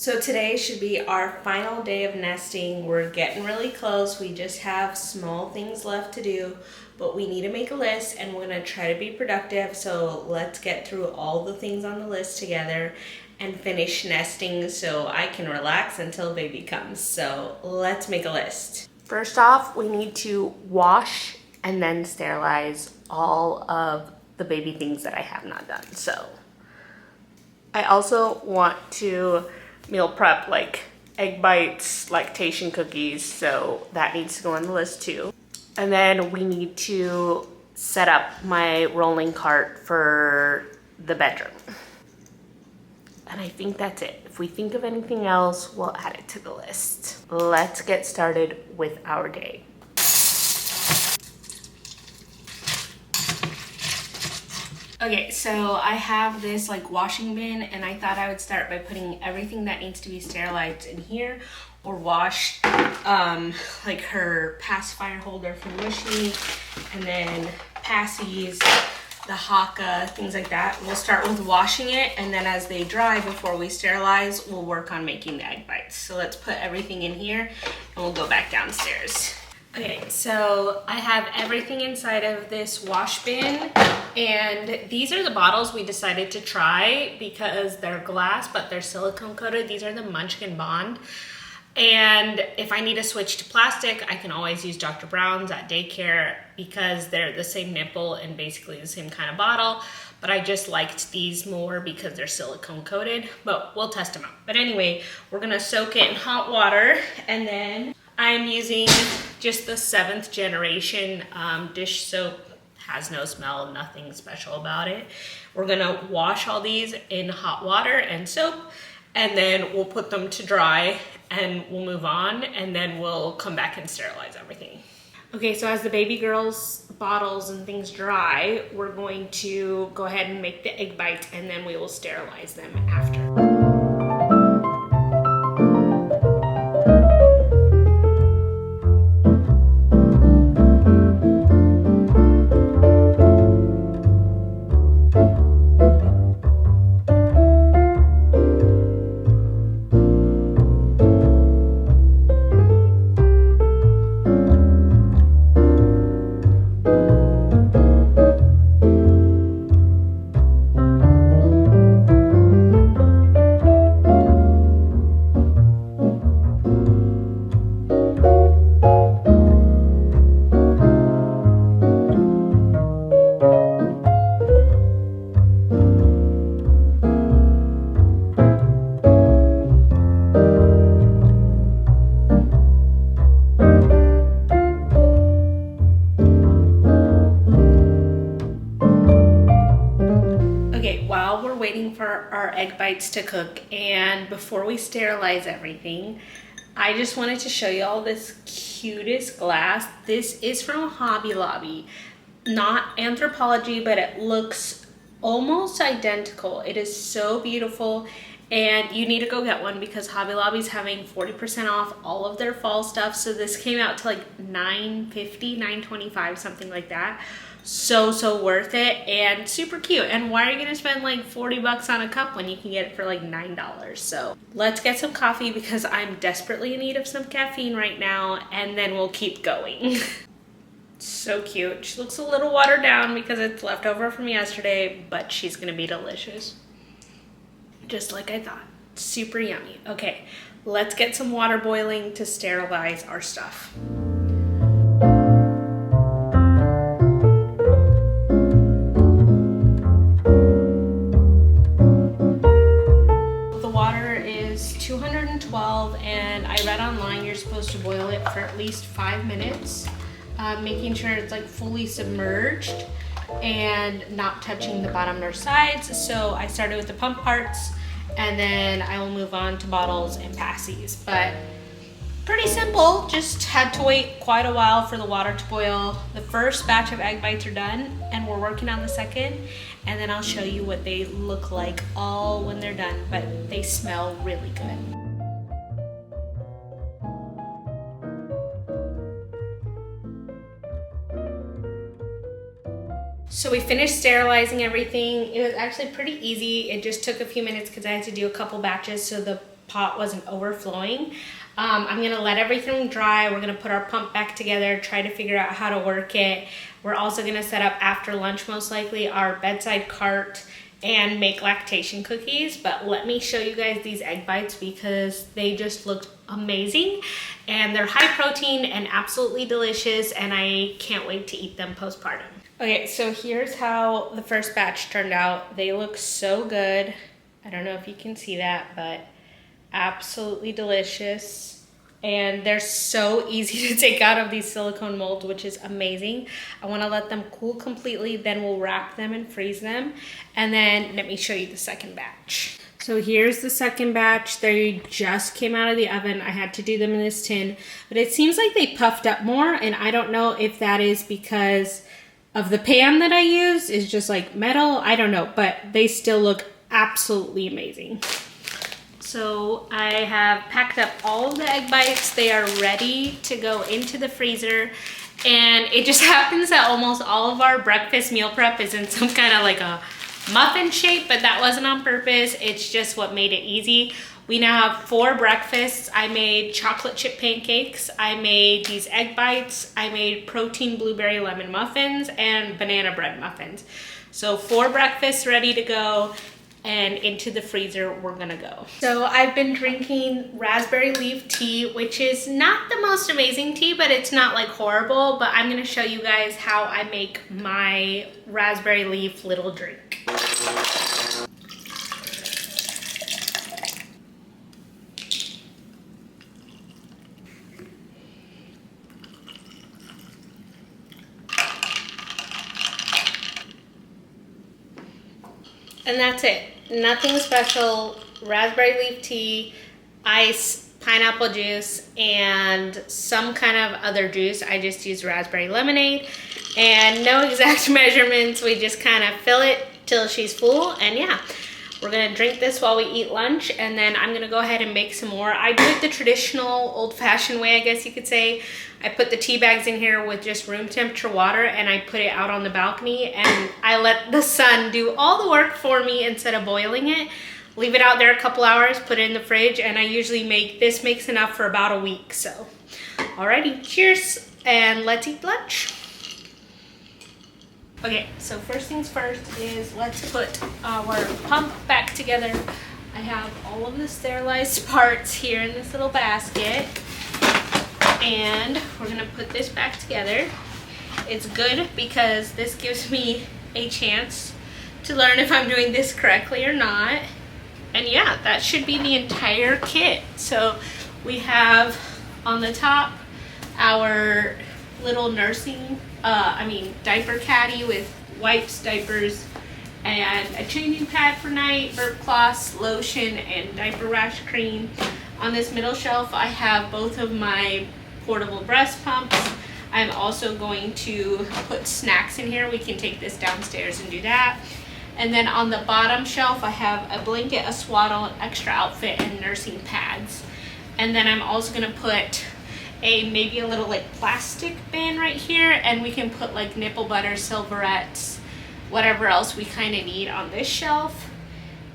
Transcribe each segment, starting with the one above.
So today should be our final day of nesting. We're getting really close. We just have small things left to do, but we need to make a list and we're gonna try to be productive. So let's get through all the things on the list together and finish nesting so I can relax until baby comes. So let's make a list. First off, we need to wash and then sterilize all of the baby things that I have not done. So I also want to meal prep like egg bites, lactation cookies, so that needs to go on the list too. And then we need to set up my rolling cart for the bedroom. And I think that's it. If we think of anything else, we'll add it to the list. Let's get started with our day. Okay, so I have this like washing bin and I thought I would start by putting everything that needs to be sterilized in here or washed, like her pacifier holder from Mushy, and then passies, the Haka, things like that. We'll start with washing it, and then as they dry before we sterilize, we'll work on making the egg bites. So let's put everything in here and we'll go back downstairs. Okay, so I have everything inside of this wash bin, and these are the bottles we decided to try because they're glass, but they're silicone coated. These are the Munchkin Bond. And if I need to switch to plastic, I can always use Dr. Brown's at daycare because they're the same nipple and basically the same kind of bottle. But I just liked these more because they're silicone coated, but we'll test them out. But anyway, we're gonna soak it in hot water, and then I'm using just the 7th generation dish soap. Has no smell, nothing special about it. We're gonna wash all these in hot water and soap, and then we'll put them to dry and we'll move on, and then we'll come back and sterilize everything. Okay, so as the baby girl's bottles and things dry, we're going to go ahead and make the egg bites, and then we will sterilize them after. Waiting for our egg bites to cook, and before we sterilize everything, I just wanted to show you all this cutest glass. This is from Hobby Lobby, not Anthropologie, but it looks almost identical. It is so beautiful, and you need to go get one because Hobby Lobby's having 40% off all of their fall stuff. So this came out to like $9.50, $9.25, something like that. So worth it and super cute. And why are you gonna spend like 40 bucks on a cup when you can get it for like $9? So let's get some coffee because I'm desperately in need of some caffeine right now, and then we'll keep going. So cute. She looks a little watered down because it's leftover from yesterday, but she's gonna be delicious. Just like I thought. Super yummy. Okay, let's get some water boiling to sterilize our stuff. The water is 212, and I read online you're supposed to boil it for at least 5 minutes, making sure it's like fully submerged and not touching the bottom or sides. So I started with the pump parts, and then I will move on to bottles and passies. But pretty simple, just had to wait quite a while for the water to boil. The first batch of egg bites are done, and we're working on the second, and then I'll show you what they look like all when they're done, but they smell really good. So we finished sterilizing everything. It was actually pretty easy. It just took a few minutes because I had to do a couple batches so the pot wasn't overflowing. I'm gonna let everything dry. We're gonna put our pump back together, try to figure out how to work it. We're also gonna set up after lunch, most likely, our bedside cart and make lactation cookies. But let me show you guys these egg bites because they just look amazing and they're high protein and absolutely delicious, and I can't wait to eat them postpartum. Okay, so here's how the first batch turned out. They look so good. I don't know if you can see that, but absolutely delicious. And they're so easy to take out of these silicone molds, which is amazing. I want to let them cool completely, then we'll wrap them and freeze them. And then let me show you the second batch. So here's the second batch. They just came out of the oven. I had to do them in this tin, but it seems like they puffed up more, and I don't know if that is because of the pan that I use is just like metal. I don't know, but they still look absolutely amazing. So I have packed up all of the egg bites. They are ready to go into the freezer. And it just happens that almost all of our breakfast meal prep is in some kind of like a muffin shape, but that wasn't on purpose. It's just what made it easy. We now have 4 breakfasts. I made chocolate chip pancakes. I made these egg bites. I made protein blueberry lemon muffins and banana bread muffins. So 4 breakfasts ready to go. And into the freezer we're gonna go. So I've been drinking raspberry leaf tea, which is not the most amazing tea, but it's not like horrible. But I'm gonna show you guys how I make my raspberry leaf little drink. And that's it. Nothing special. Raspberry leaf tea, ice, pineapple juice, and some kind of other juice. I just use raspberry lemonade. And no exact measurements. We just kind of fill it till she's full. And yeah, we're gonna drink this while we eat lunch. And then I'm gonna go ahead and make some more. I do it the traditional old-fashioned way, I guess you could say. I put the tea bags in here with just room temperature water, and I put it out on the balcony, and I let the sun do all the work for me instead of boiling it. Leave it out there a couple hours, put it in the fridge, and I usually this makes enough for about a week. So alrighty, cheers, and let's eat lunch. Okay, so first things first is let's put our pump back together. I have all of the sterilized parts here in this little basket. And we're gonna put this back together. It's good because this gives me a chance to learn if I'm doing this correctly or not. And yeah, that should be the entire kit. So we have on the top our little nursing, diaper caddy with wipes, diapers, and a changing pad for night, burp cloths, lotion, and diaper rash cream. On this middle shelf, I have both of my portable breast pumps. I'm also going to put snacks in here. We can take this downstairs and do that. And then on the bottom shelf, I have a blanket, a swaddle, an extra outfit, and nursing pads. And then I'm also gonna put maybe a little like plastic bin right here, and we can put like nipple butter, silverettes, whatever else we kind of need on this shelf,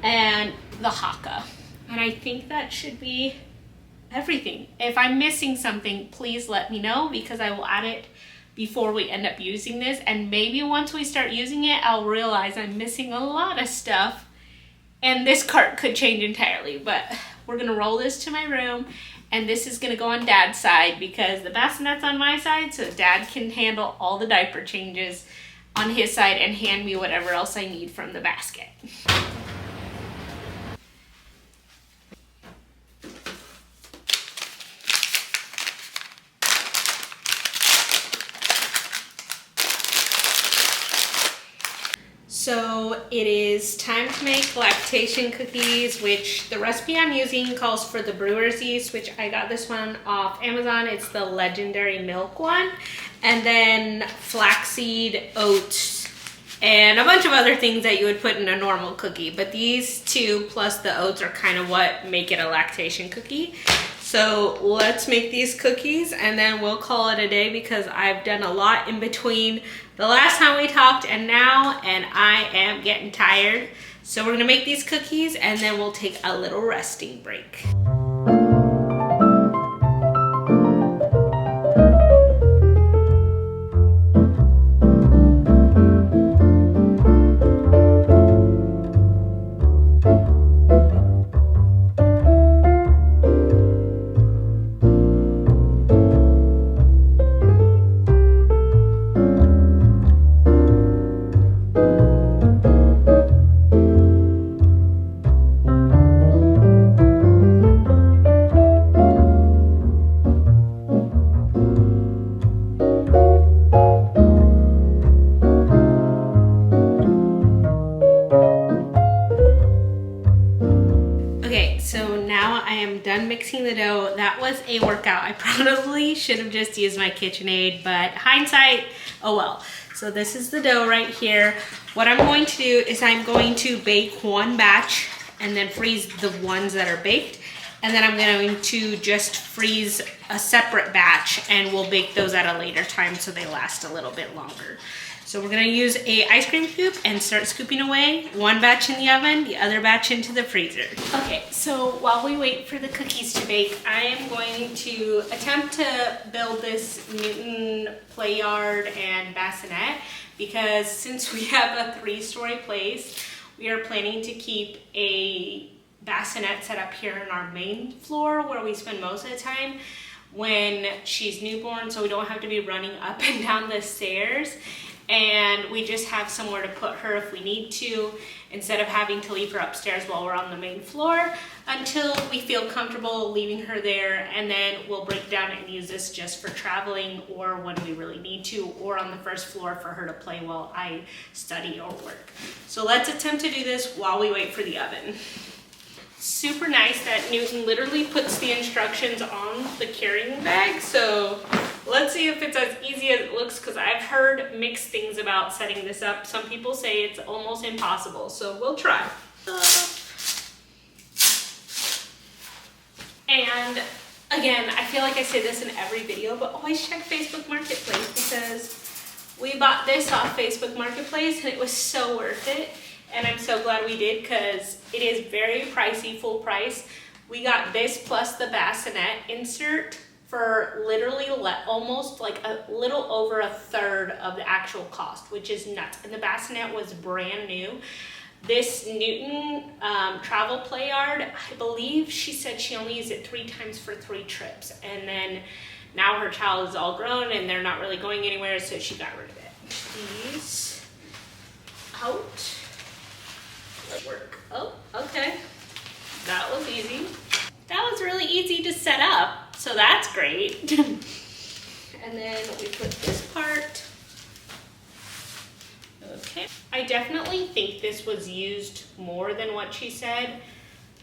and the Haka. And I think that should be everything. If I'm missing something, please let me know because I will add it before we end up using this. And maybe once we start using it, I'll realize I'm missing a lot of stuff and this cart could change entirely. But we're gonna roll this to my room, and this is gonna go on Dad's side because the bassinet's on my side, so Dad can handle all the diaper changes on his side and hand me whatever else I need from the basket. So it is time to make lactation cookies, which the recipe I'm using calls for the brewer's yeast, which I got this one off Amazon. It's the legendary milk one. And then flaxseed, oats, and a bunch of other things that you would put in a normal cookie. But these two plus the oats are kind of what make it a lactation cookie. So let's make these cookies and then we'll call it a day because I've done a lot in between the last time we talked and now, and I am getting tired. So we're gonna make these cookies and then we'll take a little resting break. done mixing the dough. That was a workout. I probably should have just used my KitchenAid, but hindsight, oh well. So this is the dough right here. What I'm going to do is I'm going to bake one batch and then freeze the ones that are baked. And then I'm going to just freeze a separate batch and we'll bake those at a later time so they last a little bit longer. So we're gonna use a ice cream scoop and start scooping away. One batch in the oven, the other batch into the freezer. Okay, so while we wait for the cookies to bake, I am going to attempt to build this Newton play yard and bassinet because since we have a 3-story place, we are planning to keep a bassinet set up here in our main floor where we spend most of the time when she's newborn, so we don't have to be running up and down the stairs. And we just have somewhere to put her if we need to, instead of having to leave her upstairs while we're on the main floor until we feel comfortable leaving her there, and then we'll break down and use this just for traveling or when we really need to, or on the first floor for her to play while I study or work. So let's attempt to do this while we wait for the oven. Super nice that Newton literally puts the instructions on the carrying bag, so let's see if it's as easy as it looks, because I've heard mixed things about setting this up. Some people say it's almost impossible, so we'll try. And again, I feel like I say this in every video, but always check Facebook Marketplace, because we bought this off Facebook Marketplace and it was so worth it. And I'm so glad we did because it is very pricey, full price. We got this plus the bassinet insert for literally almost like a little over a third of the actual cost, which is nuts. And the bassinet was brand new. This Newton travel play yard, I believe she said she only used it 3 times for 3 trips. And then now her child is all grown and they're not really going anywhere, so she got rid of it. These out. Work. Oh, okay. That was easy. That was really easy to set up, so that's great. And then we put this part. Okay. I definitely think this was used more than what she said,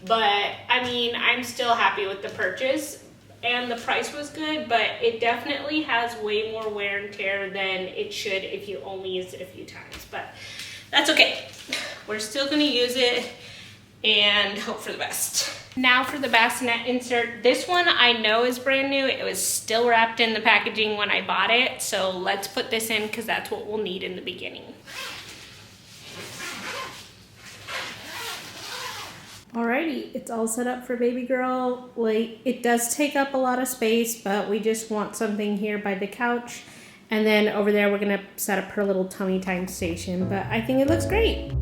but I mean, I'm still happy with the purchase and the price was good, but it definitely has way more wear and tear than it should if you only used it a few times, but that's okay. We're still gonna use it and hope for the best. Now for the bassinet insert. This one I know is brand new. It was still wrapped in the packaging when I bought it. So let's put this in because that's what we'll need in the beginning. Alrighty, it's all set up for baby girl. Like, it does take up a lot of space, but we just want something here by the couch. And then over there, we're gonna set up her little tummy time station, but I think it looks great.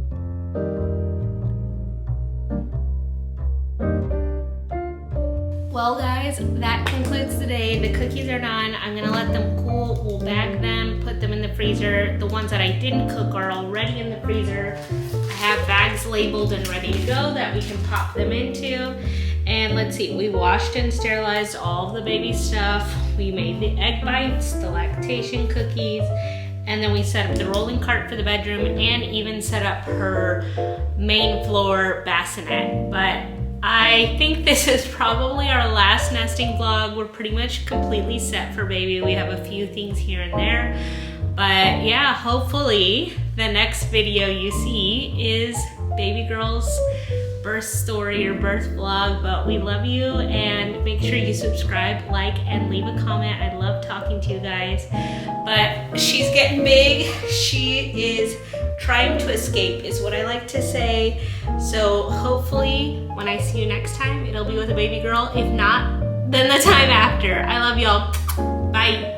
Well guys, that concludes the day. The cookies are done. I'm gonna let them cool. We'll bag them, put them in the freezer. The ones that I didn't cook are already in the freezer. I have bags labeled and ready to go that we can pop them into. And let's see, we washed and sterilized all of the baby stuff. We made the egg bites, the lactation cookies, and then we set up the rolling cart for the bedroom and even set up her main floor bassinet. But I think this is probably our last nesting vlog. We're pretty much completely set for baby. We have a few things here and there. But yeah, hopefully the next video you see is baby girl's birth story or birth vlog. But we love you, and make sure you subscribe, like, and leave a comment. I love talking to you guys. But she's getting big. She is trying to escape is what I like to say. So hopefully when I see you next time, it'll be with a baby girl. If not, then the time after. I love y'all. Bye.